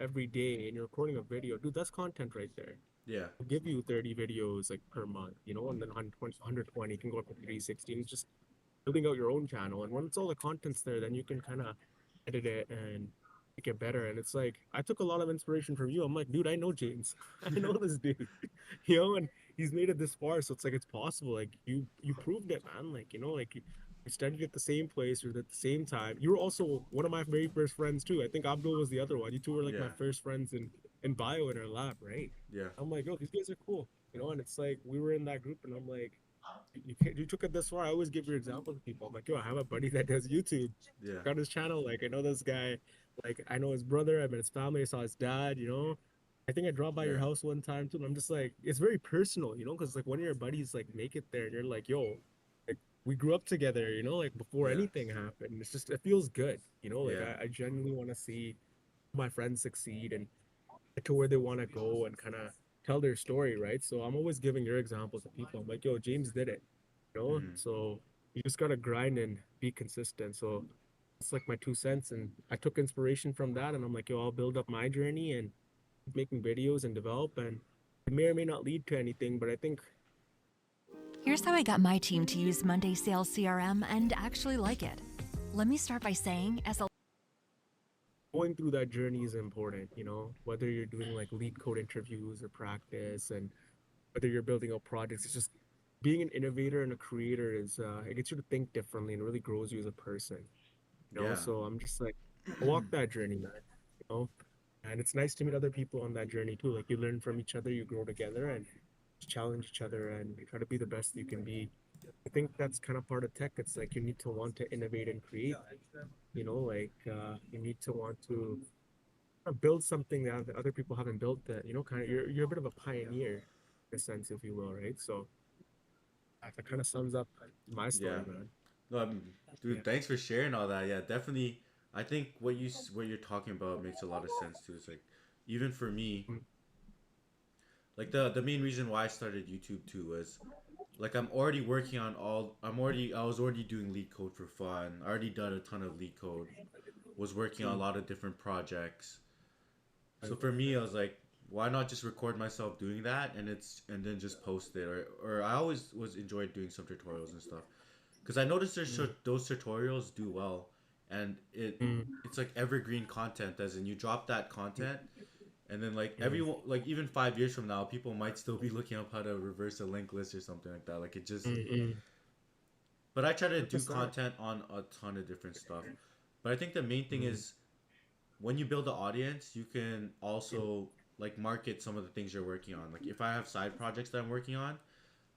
every day and you're recording a video, dude, that's content right there. Yeah. I'll give you 30 videos like per month, you know, and then 120 can go up to 360. It's just building out your own channel. And once all the content's there, then you can kind of edit it and make it better. And it's like I took a lot of inspiration from you. I'm like, dude, I know James. I know this dude. You know, and he's made it this far. So it's like it's possible. Like you proved it, man. Like, you know, like you studied at the same place or at the same time. You were also one of my very first friends too. I think Abdul was the other one. You two were like Yeah. my first friends in bio in our lab, right? Yeah. I'm like, yo, these guys are cool. You know, and it's like we were in that group and I'm like, you took it this far. I always give your example to people. I'm like, yo, I have a buddy that does YouTube. Yeah. Check out his channel. Like, I know this guy. Like, I know his brother. I met his family. I saw his dad. You know, I think I dropped by your Yeah. house one time too. And I'm just like, it's very personal. You know, because like one of your buddies like make it there, and you're like, yo, like we grew up together. You know, like before Yeah. anything happened. It's just it feels good. You know, like Yeah. I genuinely want to see my friends succeed and get to where they want to go and kind of tell their story, right? So I'm always giving your examples to people. I'm like, yo, James did it, you know? Mm. So you just gotta grind and be consistent. So it's like my 2 cents. And I took inspiration from that and I'm like, yo, I'll build up my journey and keep making videos and develop and it may or may not lead to anything, but I think Here's how I got my team to use Monday Sales CRM and actually like it. Let me start by saying, as a going through that journey is important, you know, whether you're doing like lead code interviews or practice and whether you're building out projects, it's just being an innovator and a creator is it gets you to think differently and really grows you as a person, you know. Yeah. So I'm just like I walk that journey, man, you know, and it's nice to meet other people on that journey too. Like you learn from each other, you grow together and challenge each other and you try to be the best you can be. I think that's kind of part of tech. It's like you need to want to innovate and create, you know, like you need to want to build something that other people haven't built that, you know, kind of you're a bit of a pioneer in a sense, if you will, right? So that kind of sums up my Yeah. story, man. No, Yeah. dude, thanks for sharing all that. Yeah, definitely. I think what you're talking about makes a lot of sense too. It's like even for me, Mm, like the main reason why I started YouTube too was like I'm already working on all. I was already doing lead code for fun. I already done a ton of lead code. Was working on a mm, lot of different projects. So right. for me, I was like, why not just record myself doing that and then just post it or I always was enjoyed doing some tutorials and stuff because I noticed Mm, those tutorials do well, and mm, it's like evergreen content. As in, you drop that content, and then like mm, everyone, like even 5 years from now, people might still be looking up how to reverse a linked list or something like that. Like it just. mm, mm. But I try to do 100%. content on a ton of different stuff. But I think the main thing Mm, is when you build an audience, you can mm, also like market some of the things you're working on. Like if I have side projects that I'm working on,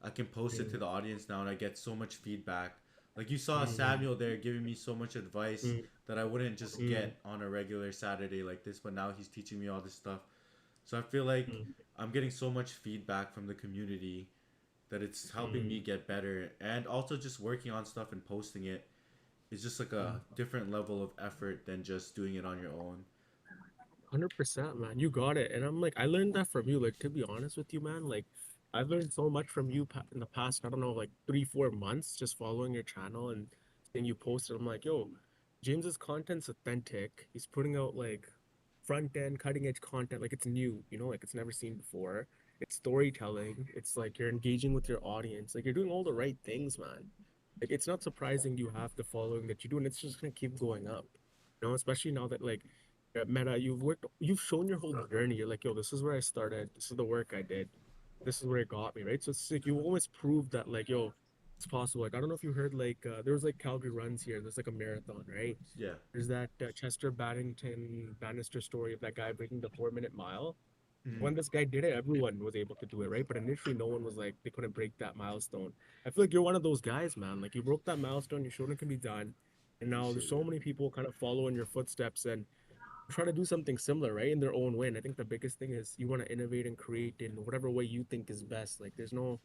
I can post it to mm, the audience now and I get so much feedback. Like you saw mm, Samuel there giving me so much advice mm, that I wouldn't just mm, get on a regular Saturday like this, but now he's teaching me all this stuff. So I feel like mm, I'm getting so much feedback from the community that it's helping me mm, get better, and also just working on stuff and posting it is just like a mm. different level of effort than just doing it on your own. 100%, man. You got it. And I'm like, I learned that from you. Like, to be honest with you, man, like, I've learned so much from you in the past, I don't know, like 3, 4 months, just following your channel and seeing you post it. I'm like, yo, James's content's authentic. He's putting out like front end, cutting edge content, like it's new, you know, like it's never seen before. It's storytelling. It's like you're engaging with your audience. Like, you're doing all the right things, man. Like, it's not surprising you have the following that you do, and it's just gonna keep going up. You know, especially now that like Meta, you've shown your whole journey. You're like, yo, this is where I started. This is the work I did. This is where it got me, right? So it's like you almost proved that, like, yo, it's possible. Like, I don't know if you heard, like, there was like Calgary runs here. There's like a marathon, right? Yeah. There's that Chester Bennington Bannister story of that guy breaking the 4 minute mile. Mhm. When this guy did it, everyone was able to do it, right? But initially, no one was like, they couldn't break that milestone. I feel like you're one of those guys, man. Like, you broke that milestone, you showed it can be done. And now there's Appreciate so it. many people kind of follow in your footsteps and try to do something similar, right? In their own way. And I think the biggest thing is you want to innovate and create in whatever way you think is best. Like there's no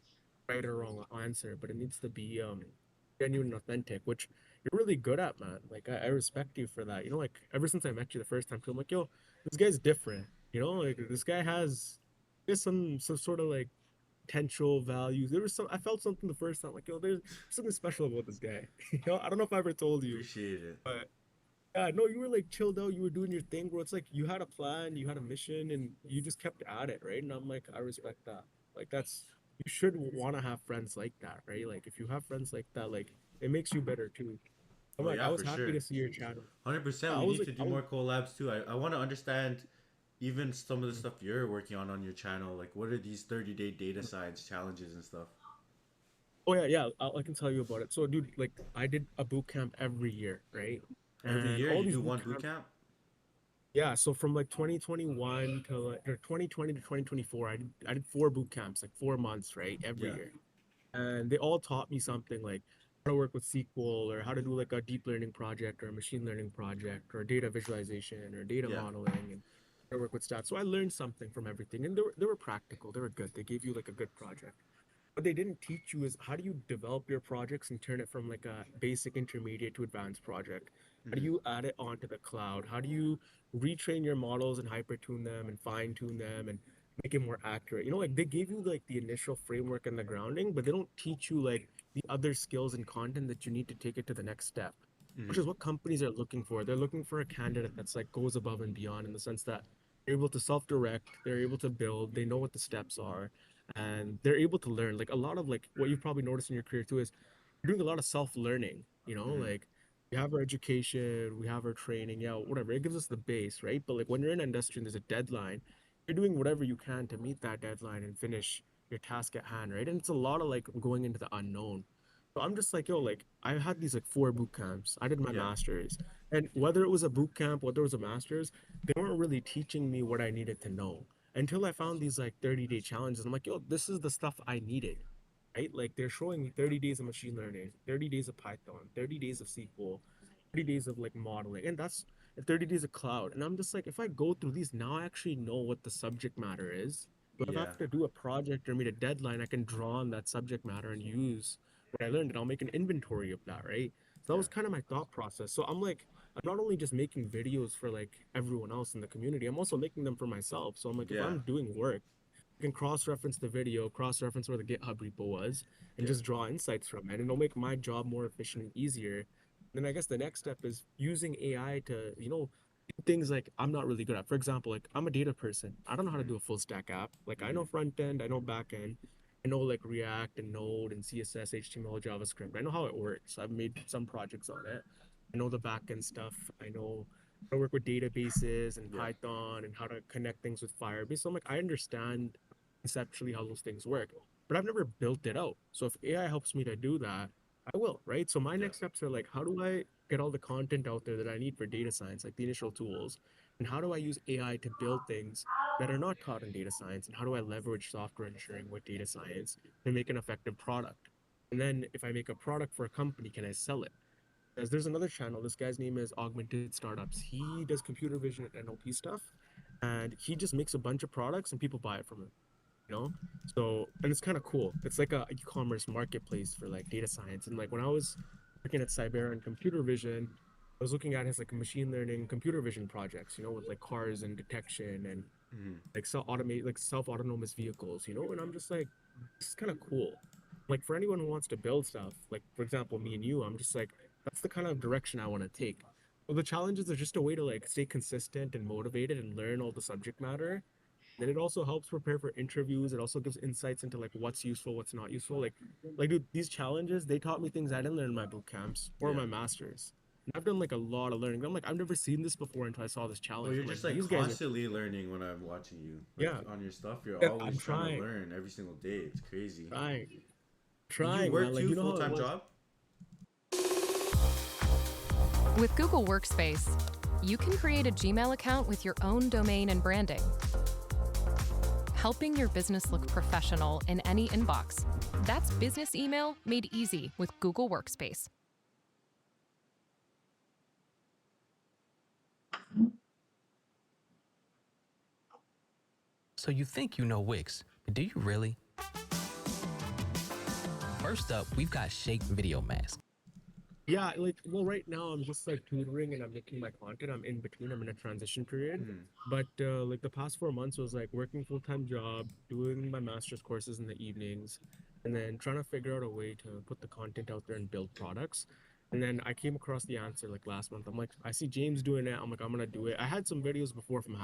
right or wrong answer, but it needs to be genuine and authentic, which you're really good at, man. Like I respect you for that. You know, like ever since I met you the first time, I'm like, yo, this guy's different. You know, like this guy has some sort of like potential values. There was some I felt something the first time, like, yo, there's something special about this guy. You know, I don't know if I ever told you, Appreciate it. but Yeah, no, you were like chilled out. You were doing your thing, bro. It's like you had a plan, you had a mission, and you just kept at it, right? And I'm like, I respect that. Like that's you should want to have friends like that, right? Like if you have friends like that, like it makes you better too. I'm Oh like, yeah, I was for happy sure. to see your channel. 100%. I We was need like, to do more collabs too. I want to understand even some of the stuff you're working on your channel. Like, what are these 30-day data science challenges and stuff? oh yeah, yeah, I can tell you about it. So, dude, like I did a boot camp every year, right? Every And year all you these do boot one boot camps, camp? yeah. So from like 2021 to like or 2020 to 2024, I did four boot camps, like 4 months, right, every Yeah. year. And they all taught me something like how to work with SQL or how to do like a deep learning project or a machine learning project or data visualization or data Yeah. modeling and how to work with stats. So I learned something from everything, and they were practical. They were good. They gave you like a good project. What they didn't teach you is how do you develop your projects and turn it from like a basic, intermediate to advanced project? How do Mm-hmm. you add it onto the cloud? How do you retrain your models and hyper tune them and fine tune them and make it more accurate? You know, like they gave you like the initial framework and the grounding, but they don't teach you like the other skills and content that you need to take it to the next step, which Mm-hmm. is what companies are looking for. They're looking for a candidate that's like goes above and beyond in the sense that they're able to self-direct, they're able to build, they know what the steps are, and they're able to learn. Like a lot of like what you've probably noticed in your career too is we're doing a lot of self-learning, you know, Mm-hmm. like we have our education, we have our training, yeah, whatever. It gives us the base, right? But like when you're in industry and there's a deadline, you're doing whatever you can to meet that deadline and finish your task at hand, right? And it's a lot of like going into the unknown. So I'm just like, yo, like I had these like four boot camps. I did my Yeah. master's. And whether it was a boot camp, whether it was a master's, they weren't really teaching me what I needed to know until I found these like 30-day challenges. I'm like, yo, this is the stuff I needed, right? Like they're showing me 30 days of machine learning, 30 days of Python, 30 days of SQL, 30 days of like modeling, and that's 30 days of cloud. And I'm just like, if I go through these now, I actually know what the subject matter is. But if I Yeah. have to do a project or meet a deadline, I can draw on that subject matter and use what I learned, and I'll make an inventory of that, right? So that Yeah. was kind of my thought process. So I'm like, I'm not only just making videos for like everyone else in the community, I'm also making them for myself. So I'm like, if Yeah. I'm doing work, I can cross-reference the video, cross-reference where the GitHub repo was, and Yeah. just draw insights from it. And it'll make my job more efficient and easier. Then I guess the next step is using AI to, do things like I'm not really good at. For example, like I'm a data person. I don't know how to Mm-hmm. do a full stack app. Like I Mm-hmm. know front end, I know back end, I know like React and Node and CSS, HTML, JavaScript. I know how it works. I've made some projects on it. I know the back end stuff. I know how to work with databases and Yeah. Python and how to connect things with Firebase. So I'm like, I understand conceptually how those things work, but I've never built it out. So if AI helps me to do that, I will, right? So my Yeah. next steps are like, how do I get all the content out there that I need for data science, like the initial tools? And how do I use AI to build things that are not taught in data science? And how do I leverage software engineering with data science to make an effective product? And then if I make a product for a company, can I sell it? Because there's another channel. This guy's name is Augmented Startups. He does computer vision and NLP stuff, and he just makes a bunch of products and people buy it from him. You know, so and it's kind of cool. It's like a e-commerce marketplace for like data science. And like when I was working at Cyber and computer vision, I was looking at his like machine learning computer vision projects. You know, with like cars and detection and Mm-hmm. like self autonomous vehicles. You know, and I'm just like, this is kind of cool. Like for anyone who wants to build stuff, like for example, me and you, I'm just like, that's the kind of direction I want to take. Well, the challenges are just a way to like stay consistent and motivated and learn all the subject matter. Then it also helps prepare for interviews. It also gives insights into like what's useful, what's not useful. Like dude, these challenges, they taught me things I didn't learn in my boot camps or Yeah. my masters. And I've done like a lot of learning. I'm like, I've never seen this before until I saw this Well, challenge. you're I'm like, just like these guys are constantly learning when I'm watching you. Like yeah. on your stuff, you're And I'm always trying to trying, learn every single day. It's crazy. trying, And you trying, man. work Like too, you know full how it time was. job? With Google Workspace, you can create a Gmail account with your own domain and branding, helping your business look professional in any inbox. That's business email made easy with Google Workspace. So you think you know Wix, but do you really? First up, we've got Shake Video Mask. Yeah, like well, right now I'm just like tutoring and I'm making my content. I'm in between. I'm in a transition period. Mm-hmm. But like the past 4 months was like working full-time job, doing my master's courses in the evenings, and then trying to figure out a way to put the content out there and build products. And then I came across the answer like last month. I'm like, I see James doing it. I'm like, I'm gonna do it. I had some videos before from